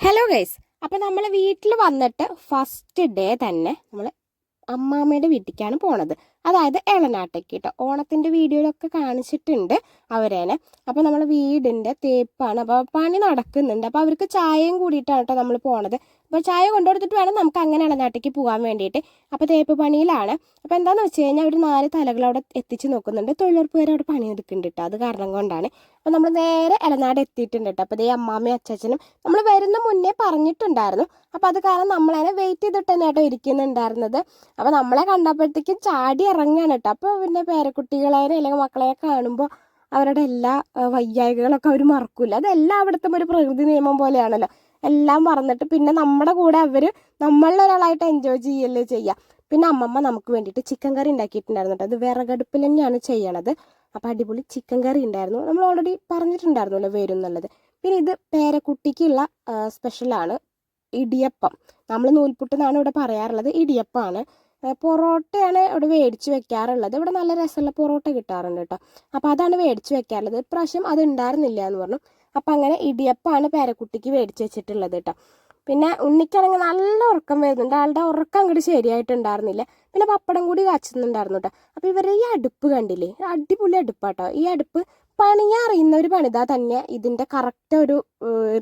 Hello guys, അപ്പം നമ്മൾ വീട്ടിൽ വന്നിട്ട് ഫസ്റ്റ് ഡേ തന്നെ നമ്മൾ അമ്മാമ്മയുടെ വീട്ടിലേക്കാണ് പോണത്. അതായത് എളനാട്ടേക്ക് കേട്ടോ. ഓണത്തിൻ്റെ വീഡിയോയിലൊക്കെ കാണിച്ചിട്ടുണ്ട് അവരേനെ. അപ്പോൾ നമ്മൾ വീടിൻ്റെ തേപ്പാണ്, അപ്പോൾ പണി നടക്കുന്നുണ്ട്. അപ്പോൾ അവർക്ക് ചായയും കൂടിയിട്ടാണ് കേട്ടോ നമ്മൾ പോണത്. അപ്പോൾ ചായ കൊണ്ടുകൊടുത്തിട്ട് വേണം നമുക്ക് അങ്ങനെ എളനാട്ടേക്ക് പോകാൻ വേണ്ടിയിട്ട്. അപ്പോൾ തേപ്പ് പണിയിലാണ്. അപ്പോൾ എന്താണെന്ന് വെച്ച് കഴിഞ്ഞാൽ അവർ 4 തലകൾ അവിടെ എത്തിച്ച് നോക്കുന്നുണ്ട്. തൊഴിലുറപ്പുകാർ അവിടെ പണിയെടുക്കുന്നുണ്ട് കേട്ടോ. അത് കാരണം കൊണ്ടാണ്. അപ്പോൾ നമ്മൾ നേരെ എളനാട് എത്തിയിട്ടുണ്ട് കേട്ടോ. അപ്പോൾ ഇതേ അമ്മാമ്മയും അച്ചാച്ചനും നമ്മൾ വരുന്ന മുന്നേ പറഞ്ഞിട്ടുണ്ടായിരുന്നു. അപ്പോൾ അത് കാരണം നമ്മളതിനെ വെയിറ്റ് ചെയ്തിട്ട് തന്നെ കേട്ടോ ഇരിക്കുന്നുണ്ടായിരുന്നത്. അപ്പോൾ നമ്മളെ കണ്ടപ്പോഴത്തേക്കും ചാടി ഇറങ്ങുകയാണ് കേട്ടോ. അപ്പോൾ പിന്നെ പേരക്കുട്ടികളെ അല്ലെങ്കിൽ മക്കളെ കാണുമ്പോൾ അവരുടെ എല്ലാ വയ്യായികളൊക്കെ അവർ മറക്കില്ല. അതെല്ലാം അവിടുത്തെ ഒരു പ്രകൃതി നിയമം പോലെയാണല്ലോ. എല്ലാം മറന്നിട്ട് പിന്നെ നമ്മുടെ കൂടെ അവർ നമ്മളിലൊരാളായിട്ട് എൻജോയ് ചെയ്യല്ലേ ചെയ്യുക. പിന്നെ അമ്മമ്മ നമുക്ക് വേണ്ടിയിട്ട് ചിക്കൻ കറി ഉണ്ടാക്കിയിട്ടുണ്ടായിരുന്നു കേട്ടോ. അത് വിറകടുപ്പിൽ തന്നെയാണ് ചെയ്യണത്. അപ്പോൾ അടിപൊളി ചിക്കൻ കറി ഉണ്ടായിരുന്നു. നമ്മൾ ഓൾറെഡി പറഞ്ഞിട്ടുണ്ടായിരുന്നല്ലോ വരും എന്നുള്ളത്. പിന്നെ ഇത് പേരക്കുട്ടിക്കുള്ള സ്പെഷ്യലാണ് ഇടിയപ്പം. നമ്മൾ നൂൽപുട്ട് എന്നാണ് ഇവിടെ പറയാറുള്ളത്. ഇടിയപ്പമാണ്. പൊറോട്ടയാണ് ഇവിടെ മേടിച്ച് വെക്കാറുള്ളത്. ഇവിടെ നല്ല രസമുള്ള പൊറോട്ട കിട്ടാറുണ്ട് കേട്ടോ. അപ്പോൾ അതാണ് മേടിച്ച് വെക്കാറുള്ളത്. ഇപ്രാവശ്യം അത് ഉണ്ടായിരുന്നില്ല എന്ന് പറഞ്ഞു. അപ്പം അങ്ങനെ ഇടിയപ്പമാണ് പേരക്കുട്ടിക്ക് മേടിച്ച് വെച്ചിട്ടുള്ളത് കേട്ടോ. പിന്നെ ഉണ്ണിക്കാണെങ്കിൽ നല്ല ഉറക്കം വരുന്നുണ്ട്. ആളുടെ ഉറക്കം അങ്ങോട്ട് ശരിയായിട്ടുണ്ടായിരുന്നില്ല. പിന്നെ പപ്പടം കൂടി കാച്ചുന്നുണ്ടായിരുന്നു കേട്ടോ. അപ്പോൾ ഇവരുടെ ഈ അടുപ്പ് കണ്ടില്ലേ, അടിപൊളി അടുപ്പാട്ടോ. ഈ അടുപ്പ് പണിയാൻ അറിയുന്ന ഒരു പണിതാ തന്നെ ഇതിൻ്റെ കറക്റ്റ് ഒരു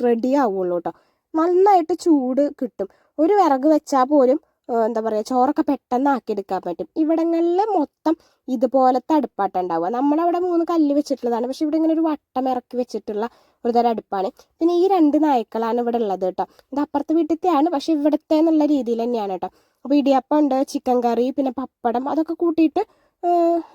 റെഡി ആവുള്ളൂ കേട്ടോ. നന്നായിട്ട് ചൂട് കിട്ടും. ഒരു വിറക് വെച്ചാൽ പോലും എന്താ പറയുക, ചോറൊക്കെ പെട്ടെന്ന് ആക്കിയെടുക്കാൻ പറ്റും. ഇവിടങ്ങളിൽ മൊത്തം ഇതുപോലത്തെ അടുപ്പാട്ടുണ്ടാവുക. നമ്മളവിടെ 3 കല്ല് വെച്ചിട്ടുള്ളതാണ്. പക്ഷെ ഇവിടെ ഇങ്ങനെ ഒരു വട്ടം ഇറക്കി വെച്ചിട്ടുള്ള ഒരു തരം അടുപ്പാണ്. പിന്നെ ഈ 2 നായ്ക്കളാണ് ഇവിടെ ഉള്ളത് കേട്ടോ. ഇത് അപ്പുറത്തെ വീട്ടിലത്തെയാണ്, പക്ഷെ ഇവിടുത്തെ എന്നുള്ള രീതിയിൽ തന്നെയാണ് കേട്ടോ. അപ്പോൾ ഇടിയപ്പം ഉണ്ട്, ചിക്കൻ കറി, പിന്നെ പപ്പടം, അതൊക്കെ കൂട്ടിയിട്ട്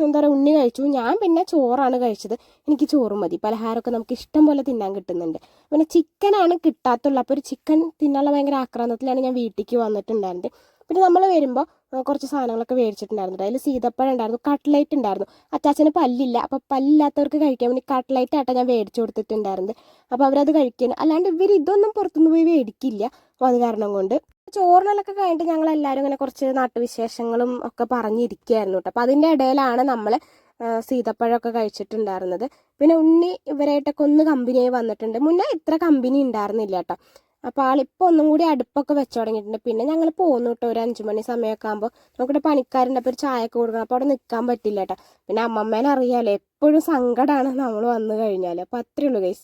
എന്താ പറയുക ഉണ്ണി കഴിച്ചു. ഞാൻ പിന്നെ ചോറാണ് കഴിച്ചത്. എനിക്ക് ചോറ് മതി. പലഹാരമൊക്കെ നമുക്ക് ഇഷ്ടം പോലെ തിന്നാൻ കിട്ടുന്നുണ്ട്. പിന്നെ ചിക്കനാണ് കിട്ടാത്തുള്ളൂ. അപ്പോൾ ഒരു ചിക്കൻ തിന്നാനുള്ള ഭയങ്കര ആക്രാന്തത്തിലാണ് ഞാൻ വീട്ടിലേക്ക് വന്നിട്ടുണ്ടായിരുന്നത്. പിന്നെ നമ്മൾ വരുമ്പോൾ കുറച്ച് സാധനങ്ങളൊക്കെ മേടിച്ചിട്ടുണ്ടായിരുന്നു. അതിൽ സീതപ്പഴം ഉണ്ടായിരുന്നു, കട്ട്ലേറ്റ് ഉണ്ടായിരുന്നു. അച്ചാച്ചന് പല്ലില്ല, അപ്പോൾ പല്ലില്ലാത്തവർക്ക് കഴിക്കാൻ വേണ്ടി കട്ട്ലേറ്റ് ആട്ടോ ഞാൻ മേടിച്ചു കൊടുത്തിട്ടുണ്ടായിരുന്നത്. അപ്പോൾ അവരത് കഴിക്കുന്നു. അല്ലാണ്ട് ഇവർ ഇതൊന്നും പുറത്തുനിന്ന് പോയി മേടിക്കില്ല. അപ്പോൾ അത് കാരണം കൊണ്ട് ചോറിനലൊക്കെ കഴിഞ്ഞിട്ട് ഞങ്ങൾ എല്ലാവരും ഇങ്ങനെ കുറച്ച് നാട്ടുവിശേഷങ്ങളും ഒക്കെ പറഞ്ഞിരിക്കുകയായിരുന്നു കേട്ടോ. അപ്പോൾ അതിൻ്റെ ഇടയിലാണ് നമ്മൾ സീതപ്പഴമൊക്കെ കഴിച്ചിട്ടുണ്ടായിരുന്നത്. പിന്നെ ഉണ്ണി ഇവരായിട്ടൊക്കെ ഒന്ന് കമ്പനിയായി വന്നിട്ടുണ്ട്. മുന്നേ ഇത്ര കമ്പനി ഉണ്ടായിരുന്നില്ല കേട്ടോ. അപ്പോൾ ആളിപ്പോൾ ഒന്നും കൂടി അടുപ്പൊക്കെ വെച്ച് തുടങ്ങിയിട്ടുണ്ട്. പിന്നെ ഞങ്ങൾ പോന്നു കേട്ടോ. ഒരു 5 മണി സമയമൊക്കെ ആകുമ്പോൾ നമുക്കിവിടെ പണിക്കാരുണ്ട്. അപ്പോൾ ഒരു ചായയൊക്കെ കൊടുക്കണം. അപ്പോൾ അവിടെ നിൽക്കാൻ പറ്റില്ല കേട്ടോ. പിന്നെ അമ്മമ്മേനെ അറിയാമല്ലോ, എപ്പോഴും സങ്കടമാണ് നമ്മൾ വന്നു കഴിഞ്ഞാൽ. അപ്പോൾ അത്രയേ ഉള്ളൂ ഗൈസ്.